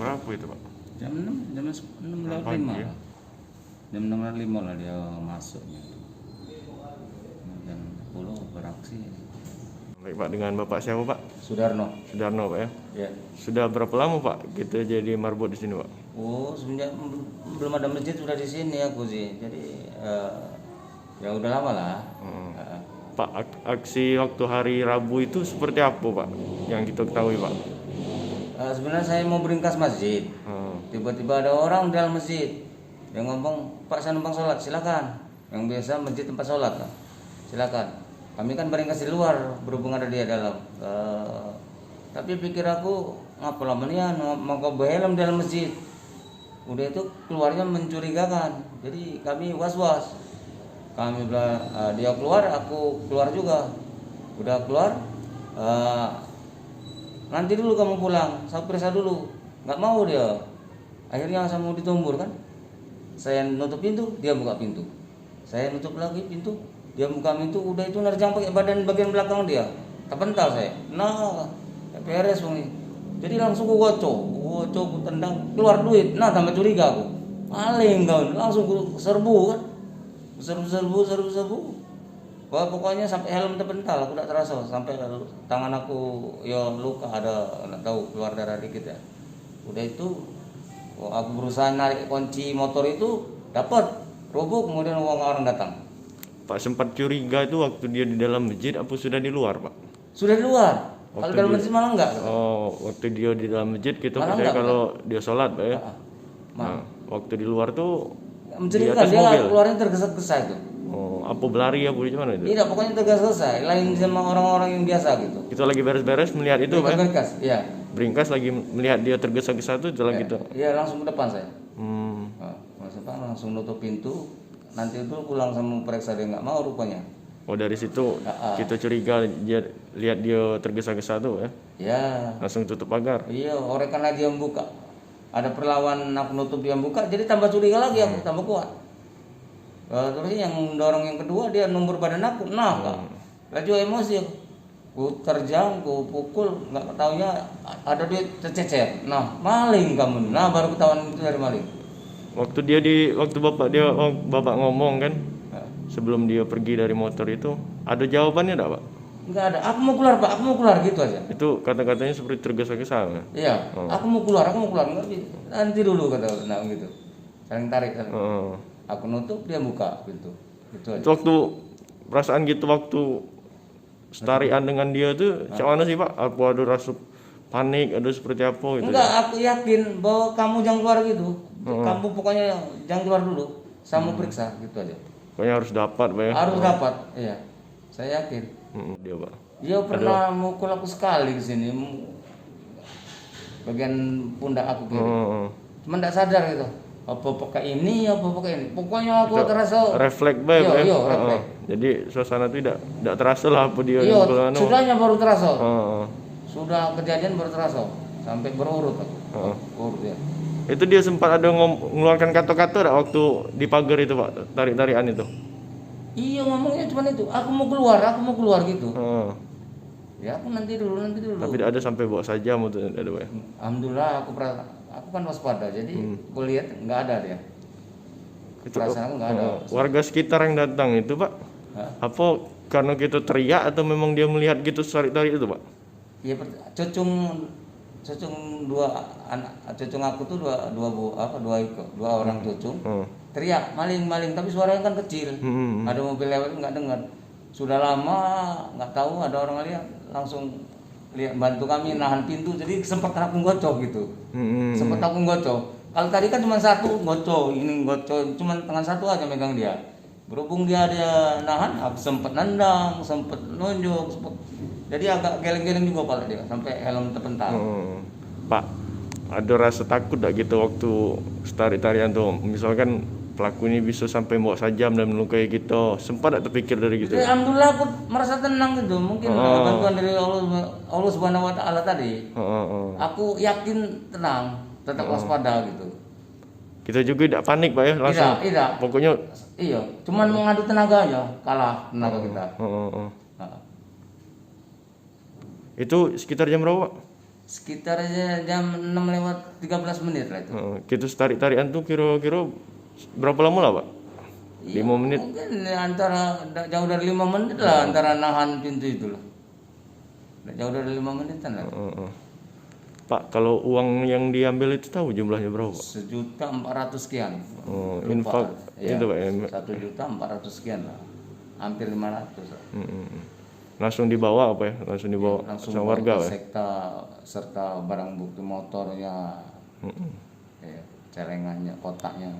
berapa itu Pak? Jam 6, jam 6 Pagi, 6.05 ya? lah. Jam 6.05 lah dia masuknya. Jam 10 beraksi. Baik Pak, dengan Bapak siapa Pak? Sudarno. Sudarno Pak ya? Ya. Sudah berapa lama Pak kita jadi marbot di sini Pak? Oh, semenjak belum ada masjid sudah di sini aku sih. Jadi ya udah lama lah. Pak, aksi waktu hari Rabu itu seperti apa Pak yang kita ketahui Pak? Sebenarnya saya mau beringkas masjid. Tiba-tiba ada orang di dalam masjid. Dia ngomong, "Pak, saya numpang sholat, silakan." Yang biasa masjid tempat sholat lah. Silakan. Kami kan beringkas di luar, berhubung ada dia dalam. Tapi pikir aku, ngapa lama nih mau ke helm dalam masjid. Udah itu keluarnya mencurigakan. Jadi kami was-was. Kami bilang, dia keluar, aku keluar juga. Udah keluar, nanti dulu kamu pulang, saya periksa dulu. Nggak mau dia. Akhirnya saya mau ditumbur kan. Saya nutup pintu, dia buka pintu. Saya nutup lagi pintu, dia buka pintu. Udah itu nerjang pakai bagian belakang dia. Kepental saya. Nah, beres ini. Jadi langsung ku gocok, ku tendang, keluar duit. Nah, tambah curiga aku. Paling kau langsung ku serbu kan. Serbu. Wah, pokoknya sampai helm terpental, aku tidak terasa. Sampai tangan aku ya luka, ada nggak tahu keluar darah dikit ya. Udah itu, aku berusaha narik kunci motor itu, dapat roboh, kemudian orang datang. Pak sempat curiga itu waktu dia di dalam masjid apa sudah di luar Pak? Sudah di luar. Kalau dalam masjid malah enggak. Oh, waktu dia di dalam masjid kita Malah percaya enggak, kalau dia sholat Pak ya? Nah, waktu di luar tuh mencurigakan dia keluarnya tergesa-gesa itu. Oh, apa berlari apa gimana itu? Tidak, pokoknya tergesa-gesa. Lain sama orang-orang yang biasa gitu. Kita lagi beres-beres melihat itu Pak ya? Beringkas, iya. Beringkas lagi melihat dia tergesa-gesa tuh jalan gitu. Iya, langsung ke depan saya. Langsung nutup pintu. Nanti itu pulang sama periksa, dia nggak mau rupanya. Oh, dari situ kita curiga dia lihat dia tergesa-gesa tuh ya? Ya. Langsung tutup pagar. Iya, orang karena dia buka. Ada perlawan aku nutup dia buka, jadi tambah curiga lagi aku, tambah kuat. Terus yang dorong yang kedua dia numbur badan aku, laju emosi aku. Ku terjang, ku pukul, nggak taunya ada duit tercecer. Nah, maling kamu. Nah, baru ketahuan itu dari maling. Waktu bapak ngomong kan, sebelum dia pergi dari motor itu, ada jawabannya enggak Pak? Enggak ada. Aku mau keluar Pak, aku mau keluar gitu aja. Itu kata-katanya seperti tergesa-gesa ya? Iya. Aku mau keluar. Nanti dulu kata gitu. Saling tarik. Aku nutup, dia buka pintu. Gitu aja. Itu waktu perasaan gitu waktu setarian dengan dia tuh, macam mana sih Pak? Apa ada rasa panik, ada seperti apa gitu? Enggak, aku yakin bahwa kamu jangan keluar gitu. Kamu pokoknya jangan keluar dulu. Saya mau periksa gitu aja. Pokoknya harus dapat Pak ya? Harus dapat, iya. Saya yakin. Dia Pak. Dia pernah mukul aku sekali di sini. Bagian pundak aku kiri. Cuma enggak sadar gitu. Apa pakai ini. Pokoknya aku terasa refleks baik ya. Refleks. Jadi suasana itu tidak terasa lah apa dia sudahnya baru terasa. Sudah kejadian baru terasa. Sampai berurut aku. Urut ya. Itu dia sempat ada mengeluarkan kata-kata waktu di pagar itu Pak, tarik-tarikan itu. Iya, ngomongnya cuma itu. Aku mau keluar gitu. Ya, aku nanti dulu. Tapi tidak ada sampai bawa saja mau tuh ada Pak. Alhamdulillah aku kan waspada. Jadi aku lihat nggak ada dia. Perasaan aku nggak ada. Warga sekitar yang datang itu Pak, apa karena kita teriak atau memang dia melihat gitu tarik-tarik itu Pak? Iya, cucung dua anak, cucung aku tuh dua orang cucung. Teriak maling, tapi suaranya kan kecil. Ada mobil lewat nggak dengar. Sudah lama nggak tahu ada orang lihat, langsung lihat bantu kami nahan pintu, jadi sempat aku gocok gitu. Sempat aku gocok. Kalau tadi kan cuma satu gocok, ini gocok cuma tangan satu aja megang dia. Berhubung dia ada nahan, aku sempat nendang, sempat nunjuk, jadi agak geleng-geleng juga kepala dia sampai helm terpental. Pak, ada rasa takut gak gitu waktu tarik-tarian tuh? Misalkan pelaku ini bisa sampai bawa sajam dan melukai kita, sempat gak terpikir dari gitu? Alhamdulillah aku merasa tenang gitu, mungkin bantuan dari Allah Subhanahu Wa Taala tadi. Aku yakin tenang, tetap waspada gitu. Kita juga tidak panik Pak ya, langsung. Tidak. Pokoknya iya, cuman mengadu tenaga aja, kalah tenaga kita. Itu sekitar jam berapa Pak? Sekitar aja jam 6 lewat 13 menit lah itu. Kita tarik-tarian tuh kira-kira berapa lama lah Pak? 5 menit? Mungkin antara jauh dari 5 menit lah antara nahan pintu itu lah. Jauh dari 5 menitan lah. Pak, kalau uang yang diambil itu tahu jumlahnya berapa Pak? 1.400.000 sekian. Infak Ya, itu Pak ya? 1.400.000 sekian lah. Hampir 500 lah. Langsung dibawa apa ya? Langsung dibawa Langsung sama warga bawa Pak ya? sekta serta barang bukti motornya, ya, celengannya, kotaknya.